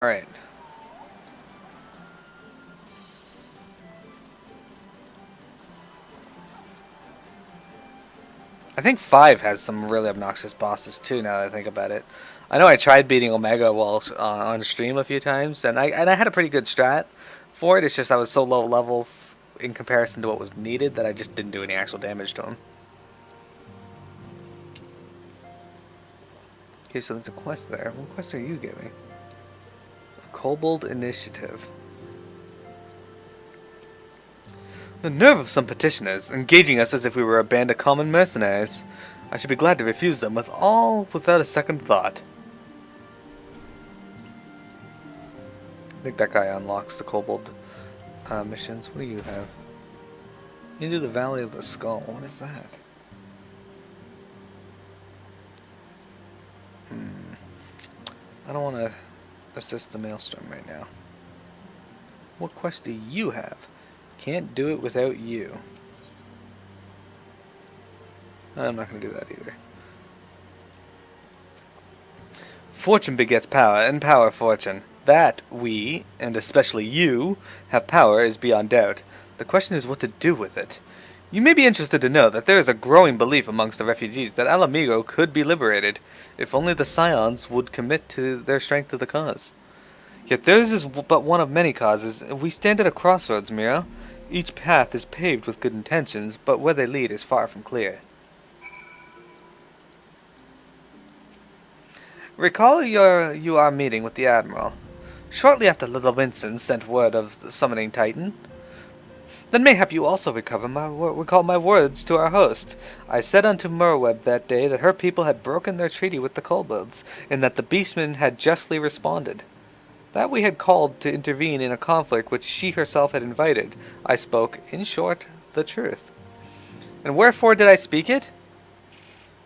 Alright. I think 5 has some really obnoxious bosses too, now that I think about it. I know I tried beating Omega while on stream a few times, and I had a pretty good strat for it. It's just I was so low level in comparison to what was needed that I just didn't do any actual damage to him. Okay, so there's a quest there. What quest are you giving? A Kobold Initiative. The nerve of some petitioners, engaging us as if we were a band of common mercenaries. I should be glad to refuse them without a second thought. I think that guy unlocks the Kobold missions. What do you have? Into the Valley of the Skull. What is that? I don't want to assist the Maelstrom right now. What quest do you have? Can't do it without you. I'm not going to do that either. Fortune begets power, and power fortune. That we, and especially you, have power is beyond doubt. The question is what to do with it. You may be interested to know that there is a growing belief amongst the refugees that Alamiro could be liberated, if only the Scions would commit to their strength to the cause. Yet theirs is but one of many causes. We stand at a crossroads, Miro. Each path is paved with good intentions, but where they lead is far from clear. Recall you are meeting with the Admiral. Shortly after Little Vincent sent word of the summoning Titan. Then mayhap you also recall my words to our host. I said unto Merweb that day that her people had broken their treaty with the kobolds, and that the beastmen had justly responded. That we had called to intervene in a conflict which she herself had invited. I spoke, in short, the truth. And wherefore did I speak it?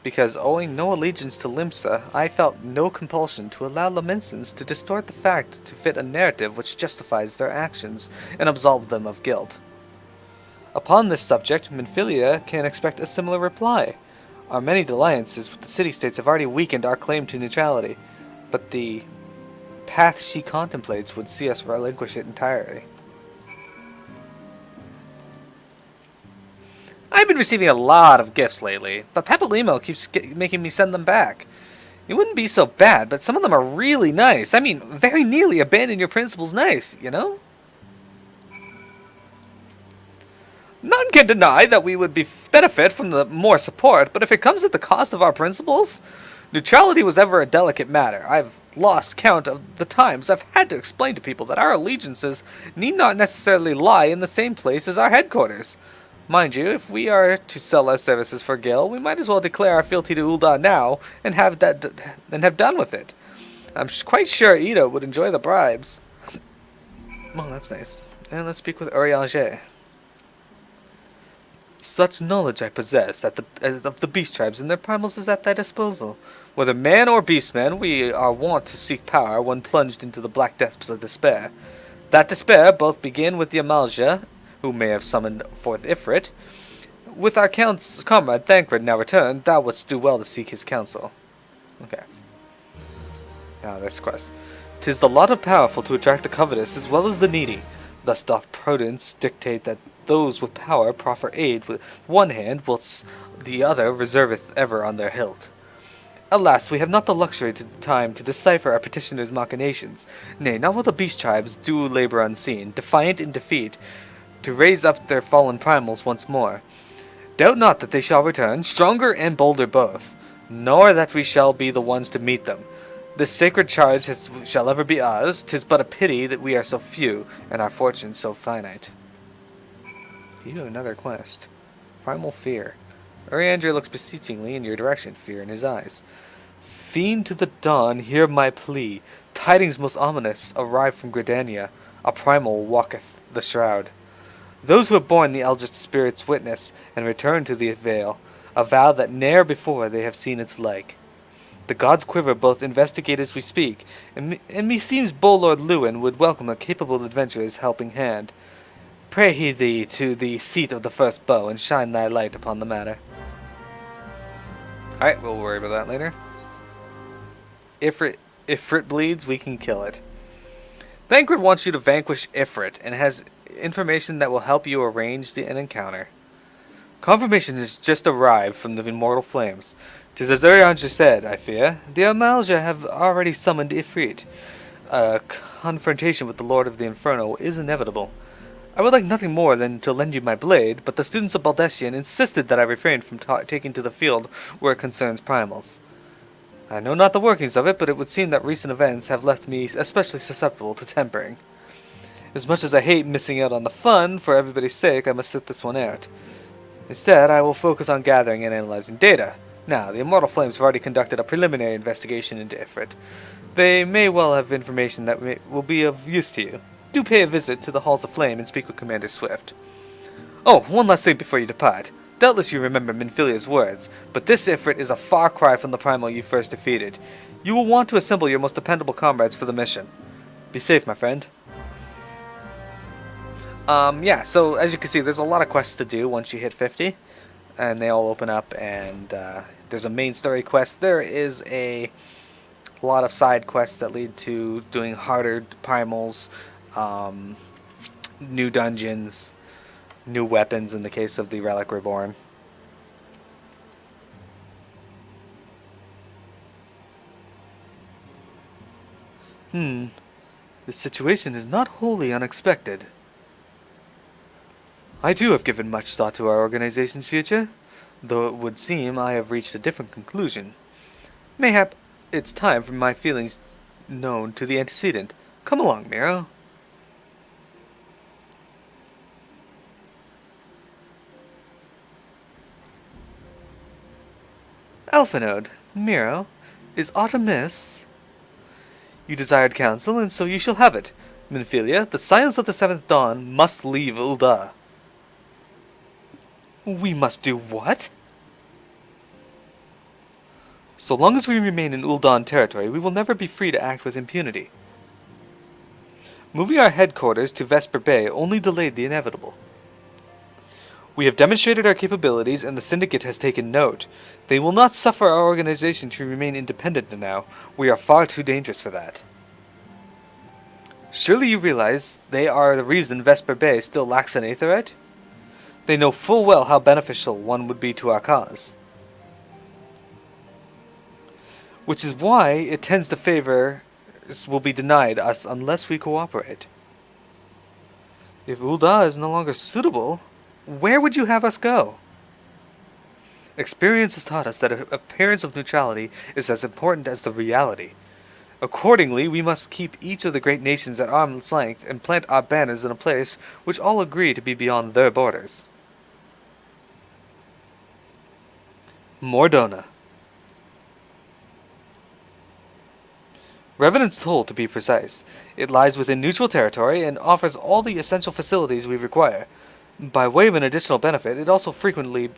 Because, owing no allegiance to Limsa, I felt no compulsion to allow Laminsons to distort the fact to fit a narrative which justifies their actions and absolve them of guilt. Upon this subject, Minfillia can expect a similar reply. Our many alliances with the city-states have already weakened our claim to neutrality, but the path she contemplates would see us relinquish it entirely. I've been receiving a lot of gifts lately, but Papalimo keeps making me send them back. It wouldn't be so bad, but some of them are really nice. I mean, very nearly abandon your principles nice, you know? None can deny that we would benefit from the more support, but if it comes at the cost of our principles, neutrality was ever a delicate matter. I've lost count of the times I've had to explain to people that our allegiances need not necessarily lie in the same place as our headquarters. Mind you, if we are to sell our services for Gil, we might as well declare our fealty to Ul'dah now and have done with it. I'm quite sure Ito would enjoy the bribes. Oh, that's nice. And let's speak with Urianger. Such knowledge I possess of the beast tribes and their primals is at thy disposal. Whether man or beastman, we are wont to seek power when plunged into the black depths of despair. That despair both begin with the Amalja, who may have summoned forth Ifrit. With our comrade Thancred now returned, thou wouldst do well to seek his counsel. Okay. Now this quest. 'Tis the lot of powerful to attract the covetous as well as the needy. Thus doth prudence dictate that those with power proffer aid with one hand, whilst the other reserveth ever on their hilt. Alas, we have not the luxury to time to decipher our petitioners' machinations. Nay, not while the beast tribes do labor unseen, defiant in defeat, to raise up their fallen primals once more. Doubt not that they shall return, stronger and bolder both, nor that we shall be the ones to meet them. This sacred charge shall ever be ours. 'Tis but a pity that we are so few, and our fortunes so finite. You have another quest. Primal Fear. Urianger looks beseechingly in your direction, fear in his eyes. Fiend to the dawn, hear my plea. Tidings most ominous arrive from Gridania. A primal walketh the shroud. Those who have borne the Eldritch Spirit's witness, and return to the Vale, avow that ne'er before they have seen its like. The gods quiver both investigate as we speak, and meseems Bolord Lewin would welcome a capable adventurer's helping hand. Pray he thee to the seat of the first bow, and shine thy light upon the matter. Alright, we'll worry about that later. If it bleeds, we can kill it. Thancred wants you to vanquish Ifrit and has information that will help you arrange an encounter. Confirmation has just arrived from the Immortal Flames. 'Tis as Urianger said, I fear. The Amalja have already summoned Ifrit. A confrontation with the Lord of the Inferno is inevitable. I would like nothing more than to lend you my blade, but the students of Baldessian insisted that I refrain from taking to the field where it concerns primals. I know not the workings of it, but it would seem that recent events have left me especially susceptible to tempering. As much as I hate missing out on the fun, for everybody's sake, I must sit this one out. Instead, I will focus on gathering and analyzing data. Now, the Immortal Flames have already conducted a preliminary investigation into Ifrit. They may well have information that will be of use to you. Do pay a visit to the Halls of Flame and speak with Commander Swift. Oh, one last thing before you depart. Doubtless you remember Minfillia's words, but this Ifrit is a far cry from the primal you first defeated. You will want to assemble your most dependable comrades for the mission. Be safe, my friend. Yeah, so as you can see, there's a lot of quests to do once you hit 50. And they all open up, and there's a main story quest. There is a lot of side quests that lead to doing harder primals, new dungeons, new weapons in the case of the Relic Reborn. This situation is not wholly unexpected. I too have given much thought to our organization's future, though it would seem I have reached a different conclusion. Mayhap it's time for my feelings known to the antecedent. Come along, Miro. Alphanode, Miro, is aught amiss? You desired counsel, and so you shall have it. Minfillia, the Scions of the Seventh Dawn must leave Ul'dah. We must do what? So long as we remain in Ul'dah territory, we will never be free to act with impunity. Moving our headquarters to Vesper Bay only delayed the inevitable. We have demonstrated our capabilities, and the Syndicate has taken note. They will not suffer our organization to remain independent now. We are far too dangerous for that. Surely you realize they are the reason Vesper Bay still lacks an Aetherite? They know full well how beneficial one would be to our cause. Which is why it tends to favor will be denied us unless we cooperate. If Ul'dah is no longer suitable, where would you have us go? Experience has taught us that an appearance of neutrality is as important as the reality. Accordingly, we must keep each of the great nations at arm's length and plant our banners in a place which all agree to be beyond their borders. Mordona. Revenant's Toll, to be precise. It lies within neutral territory and offers all the essential facilities we require. By way of an additional benefit, it is also frequented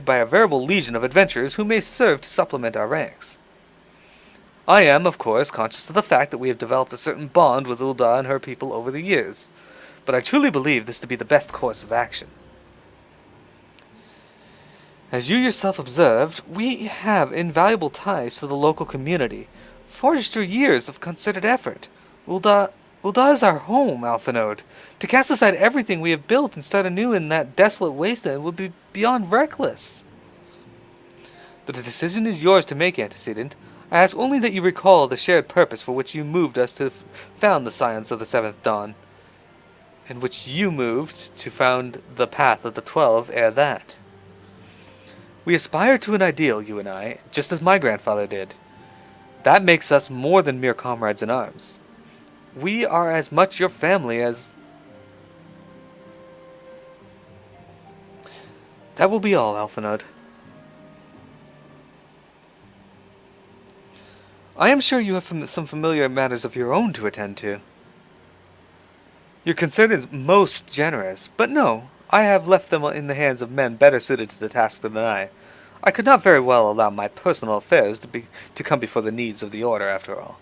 by a veritable legion of adventurers who may serve to supplement our ranks. I am, of course, conscious of the fact that we have developed a certain bond with Ul'dah and her people over the years, but I truly believe this to be the best course of action. As you yourself observed, we have invaluable ties to the local community, forged through years of concerted effort. Ul'dah is our home, Alphanode. To cast aside everything we have built and start anew in that desolate wasteland would be beyond reckless. But the decision is yours to make, Antecedent. I ask only that you recall the shared purpose for which you moved us to found the Scions of the Seventh Dawn, and which you moved to found the Path of the 12 ere that. We aspire to an ideal, you and I, just as my grandfather did. That makes us more than mere comrades in arms. We are as much your family as... That will be all, Alphanode. I am sure you have some familiar matters of your own to attend to. Your concern is most generous, but no, I have left them in the hands of men better suited to the task than I. I could not very well allow my personal affairs to come before the needs of the Order, after all.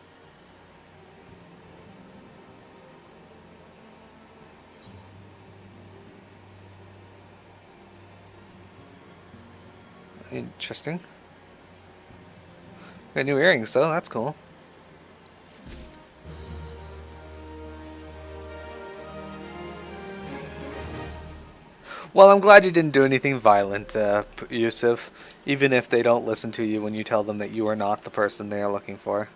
Interesting. Got new earrings, though. That's cool. Well, I'm glad you didn't do anything violent, Yusuf, even if they don't listen to you when you tell them that you are not the person they are looking for.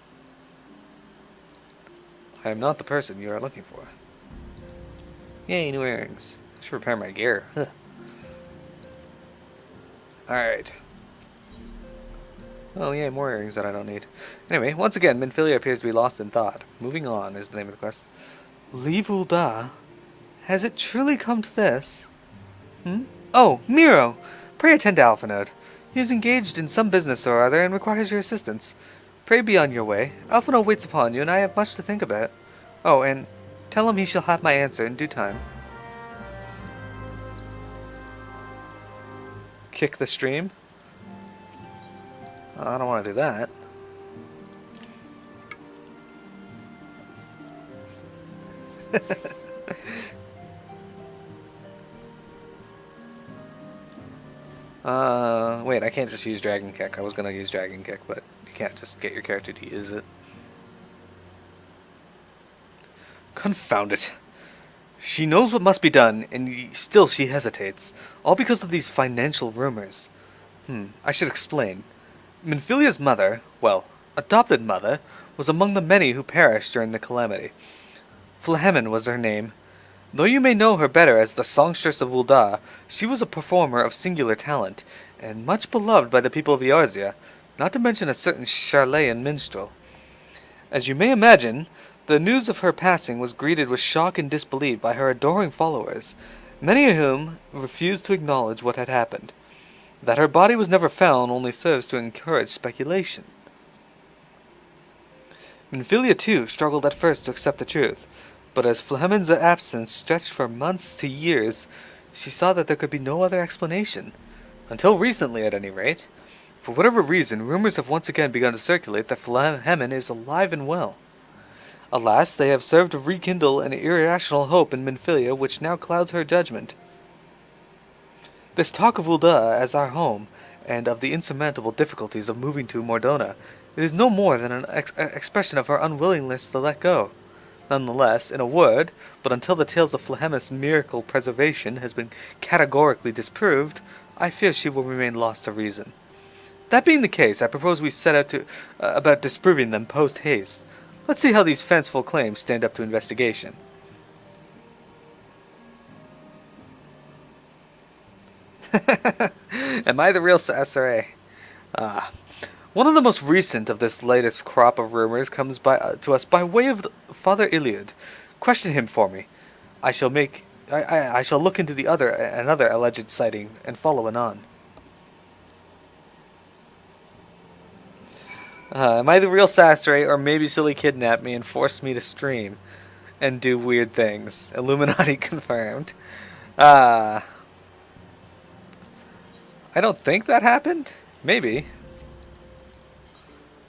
I am not the person you are looking for. Yay, new earrings. I should repair my gear. Alright. Oh, yeah, more earrings that I don't need. Anyway, once again, Minfillia appears to be lost in thought. Moving on is the name of the quest. Leave Ul'dah? Has it truly come to this? Oh, Miro! Pray attend to Alphanode. He is engaged in some business or other and requires your assistance. Pray be on your way. Alphanode waits upon you, and I have much to think about. Oh, and tell him he shall have my answer in due time. Kick the stream? I don't want to do that. Wait, I can't just use Dragon Kick. I was gonna use Dragon Kick, but you can't just get your character to use it. Confound it. She knows what must be done, and still she hesitates. All because of these financial rumors. I should explain. Minfillia's mother, well, adopted mother, was among the many who perished during the calamity. Flahemen was her name. Though you may know her better as the songstress of Ul'dah, she was a performer of singular talent, and much beloved by the people of Eorzea, not to mention a certain Charlayan minstrel. As you may imagine, the news of her passing was greeted with shock and disbelief by her adoring followers, many of whom refused to acknowledge what had happened. That her body was never found only serves to encourage speculation. Minfillia, too, struggled at first to accept the truth, but as Flahemen's absence stretched for months to years, she saw that there could be no other explanation. Until recently, at any rate. For whatever reason, rumors have once again begun to circulate that Flahemen is alive and well. Alas, they have served to rekindle an irrational hope in Minfillia which now clouds her judgment. This talk of Ul'dah as our home, and of the insurmountable difficulties of moving to Mordona, it is no more than an expression of her unwillingness to let go. Nonetheless, in a word, but until the tales of Flahemen's miracle preservation has been categorically disproved, I fear she will remain lost to reason. That being the case, I propose we set out about disproving them post-haste. Let's see how these fanciful claims stand up to investigation. Am I the real Sasseray? One of the most recent of this latest crop of rumors comes to us by way of Father Iliad. Question him for me. I shall look into another alleged sighting and follow anon. Am I the real Sasseray, or maybe Silly kidnapped me and forced me to stream and do weird things? Illuminati confirmed. I don't think that happened. Maybe.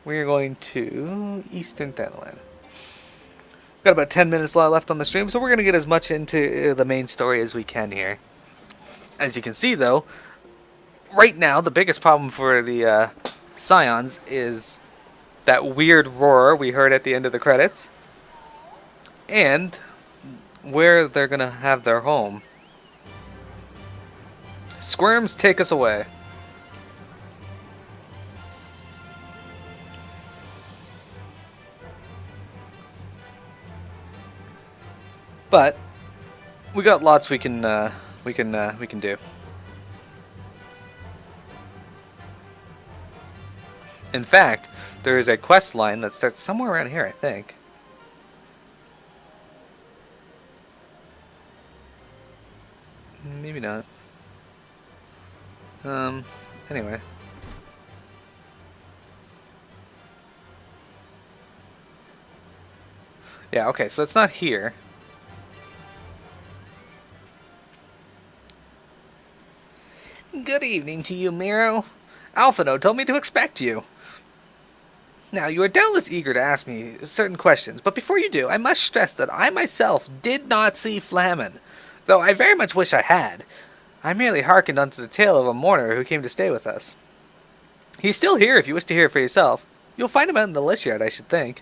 We're going to Eastern Thanalan. Got about 10 minutes left on the stream, so we're going to get as much into the main story as we can here. As you can see, though, right now, the biggest problem for the Scions is that weird roar we heard at the end of the credits, and where they're going to have their home. Squirms, take us away. But we got lots we can do. In fact, there is a quest line that starts somewhere around here, I think. Maybe not. Anyway. Yeah, okay, so it's not here. Good evening to you, Miro. Alphino told me to expect you. Now, you are doubtless eager to ask me certain questions, but before you do, I must stress that I myself did not see Flahemen, though I very much wish I had. I merely hearkened unto the tale of a mourner who came to stay with us. He's still here if you wish to hear it for yourself. You'll find him out in the Lich Yard, I should think.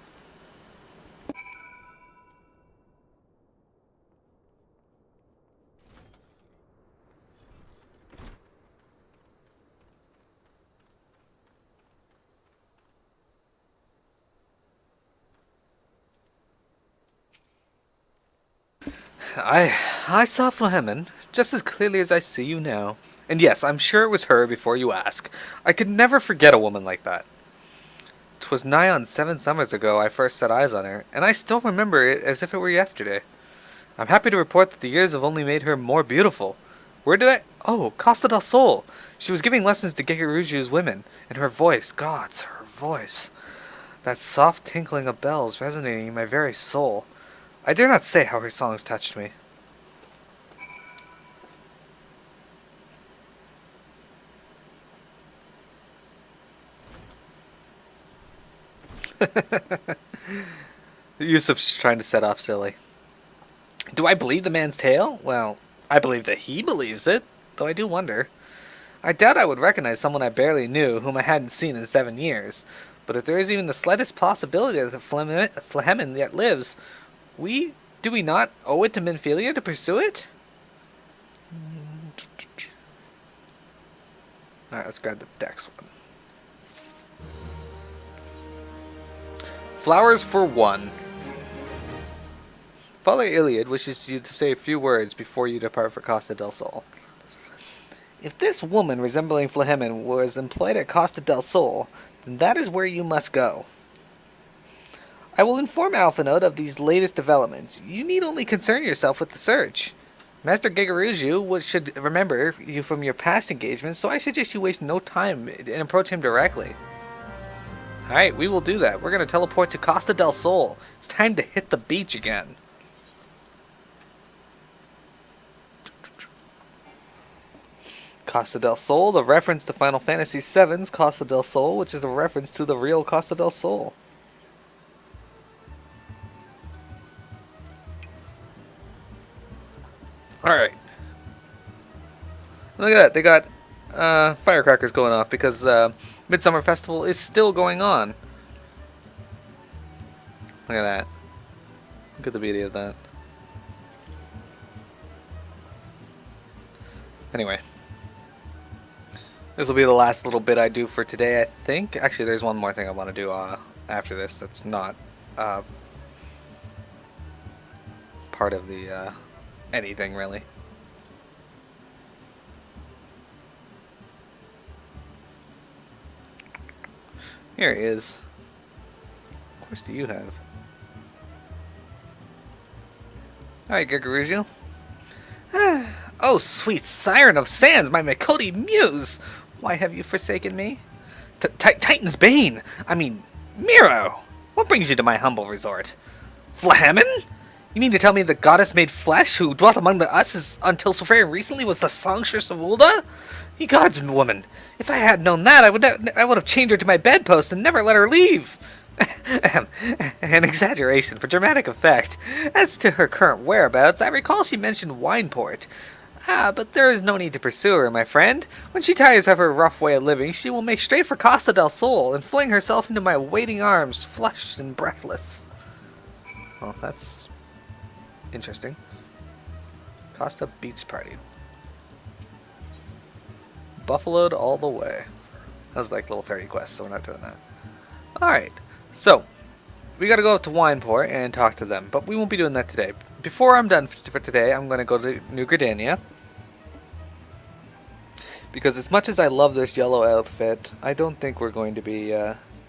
I saw Flamen, just as clearly as I see you now. And yes, I'm sure it was her before you ask. I could never forget a woman like that. 'Twas nigh on 7 summers ago I first set eyes on her, and I still remember it as if it were yesterday. I'm happy to report that the years have only made her more beautiful. Where did I... Oh, Costa del Sol! She was giving lessons to Gegaruju's women, and her voice, gods, her voice. That soft tinkling of bells resonating in my very soul. I dare not say how her songs touched me. Yusuf's trying to set off silly. Do I believe the man's tale? Well, I believe that he believes it, though I do wonder. I doubt I would recognize someone I barely knew, whom I hadn't seen in 7 years. But if there is even the slightest possibility that the Flamen yet lives, do we not owe it to Minfillia to pursue it? Alright, let's grab the Dex one. Flowers for 1. Father Iliad wishes you to say a few words before you depart for Costa del Sol. If this woman resembling Flamen was employed at Costa del Sol, then that is where you must go. I will inform Alphanode of these latest developments. You need only concern yourself with the search. Master Gegaruju should remember you from your past engagements, so I suggest you waste no time and approach him directly. Alright, we will do that. We're going to teleport to Costa del Sol. It's time to hit the beach again. Costa del Sol, the reference to Final Fantasy VII's Costa del Sol, which is a reference to the real Costa del Sol. Alright. Look at that, they got firecrackers going off because Midsummer Festival is still going on. Look at that. Look at the beauty of that. Anyway. This will be the last little bit I do for today, I think. Actually, there's one more thing I want to do after this that's not part of the anything, really. Here it is. Of course do you have. Alright, Gegaruju. Oh, sweet siren of sands, my Makoti muse! Why have you forsaken me? Titan's Bane! I mean, Miro! What brings you to my humble resort? Flamen? You mean to tell me the goddess made flesh who dwelt among the us until so very recently was the songstress of Ulda? Ye gods, woman! If I had known that, I would have chained her to my bedpost and never let her leave! An exaggeration for dramatic effect. As to her current whereabouts, I recall she mentioned Wineport. But there is no need to pursue her, my friend. When she tires of her rough way of living, she will make straight for Costa del Sol and fling herself into my waiting arms, flushed and breathless. Well, that's interesting. Costa Beach Party. Buffaloed all the way. That was like little 30 quests, so we're not doing that. Alright, so we gotta go up to Wineport and talk to them, but we won't be doing that today. Before I'm done for today, I'm gonna go to New Gridania. Because as much as I love this yellow outfit, I don't think we're going to be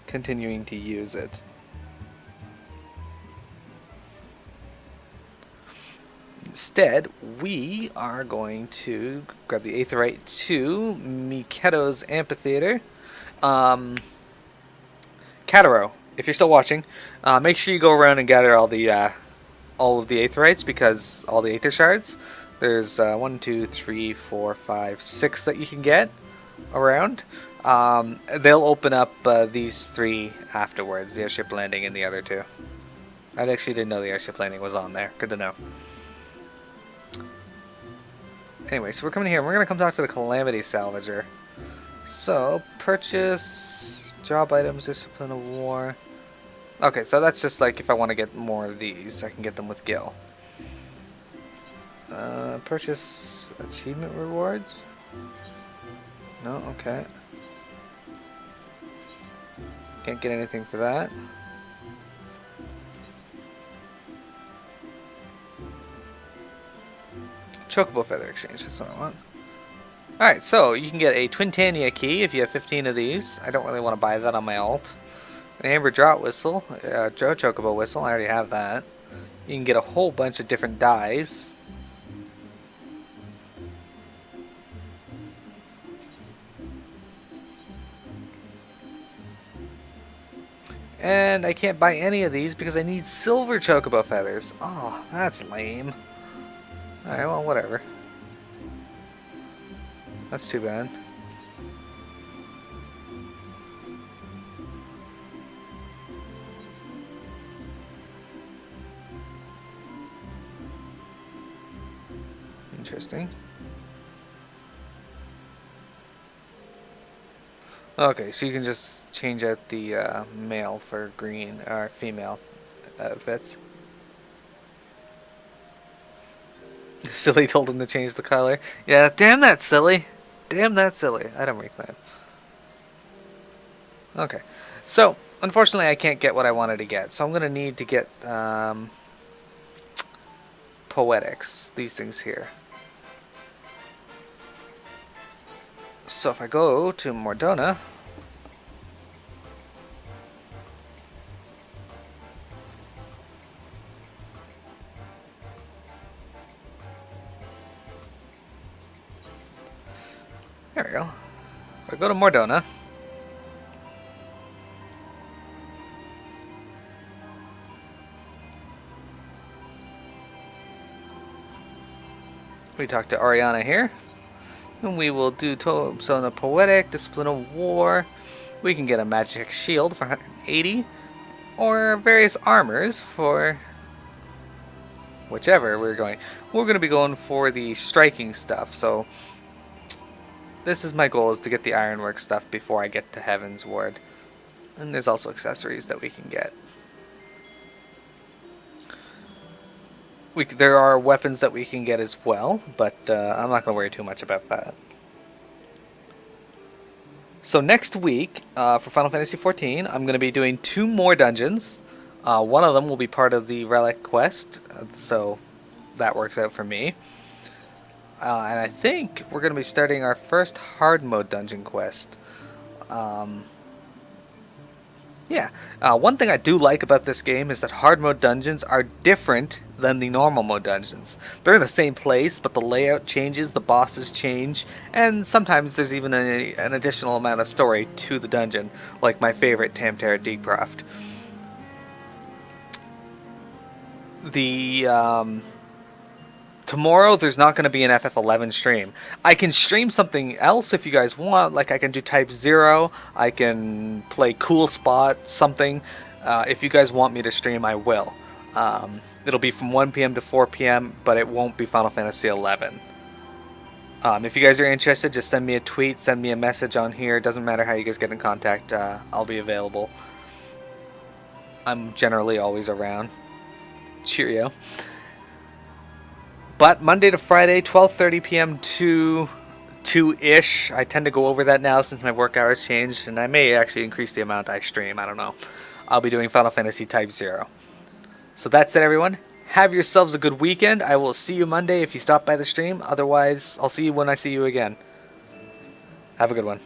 continuing to use it. Instead, we are going to grab the Aetheryte to Miketo's Amphitheater. Kataro, if you're still watching, make sure you go around and gather all of the Aetherites, because all the Aether Shards. There's 1, 2, 3, 4, 5, 6 that you can get around. They'll open up these 3 afterwards, the airship landing and the other 2. I actually didn't know the airship landing was on there. Good to know. Anyway, so we're coming here and we're going to come talk to the Calamity Salvager. So, purchase, job items, discipline of war. Okay, so that's just like if I want to get more of these, I can get them with Gil. Purchase achievement rewards? No, okay. Can't get anything for that. Chocobo feather exchange, that's what I want. Alright, so you can get a Twintania key if you have 15 of these. I don't really want to buy that on my alt. An Amber Drought Whistle, Joe Chocobo Whistle, I already have that. You can get a whole bunch of different dyes. And I can't buy any of these because I need silver Chocobo feathers. Oh, that's lame. Alright, well, whatever. That's too bad. Interesting. Okay, so you can just change out the male for green, or female outfits. Silly told him to change the color. Yeah, damn that silly. Damn that silly. Item reclaim. Okay, so unfortunately I can't get what I wanted to get, so I'm going to need to get poetics, these things here. So if I go to Mordona, there we go. If I go to Mordona, we talk to Oriana here. And we will do Tombstone of Poetic, Discipline of War. We can get a Magic Shield for 180. Or various armors for whichever we're going. We're going to be going for the striking stuff. So this is my goal, is to get the Ironwork stuff before I get to Heaven's Ward. And there's also accessories that we can get. There are weapons that we can get as well, but I'm not going to worry too much about that. So next week, for Final Fantasy XIV, I'm going to be doing 2 more dungeons. One of them will be part of the Relic quest, so that works out for me. And I think we're going to be starting our first hard mode dungeon quest. Yeah, one thing I do like about this game is that hard mode dungeons are different than the normal mode dungeons. They're in the same place, but the layout changes, the bosses change, and sometimes there's even an additional amount of story to the dungeon, like my favorite Tamtara Deepcroft. Tomorrow there's not going to be an FF11 stream. I can stream something else if you guys want, like I can do Type 0, I can play Cool Spot, something. If you guys want me to stream, I will. It'll be from 1 p.m. to 4 p.m., but it won't be Final Fantasy 11. If you guys are interested, just send me a tweet, send me a message on here. It doesn't matter how you guys get in contact, I'll be available. I'm generally always around. Cheerio. But Monday to Friday, 12:30 p.m. to 2-ish. I tend to go over that now since my work hours changed, and I may actually increase the amount I stream. I don't know. I'll be doing Final Fantasy Type 0. So that's it, everyone. Have yourselves a good weekend. I will see you Monday if you stop by the stream. Otherwise, I'll see you when I see you again. Have a good one.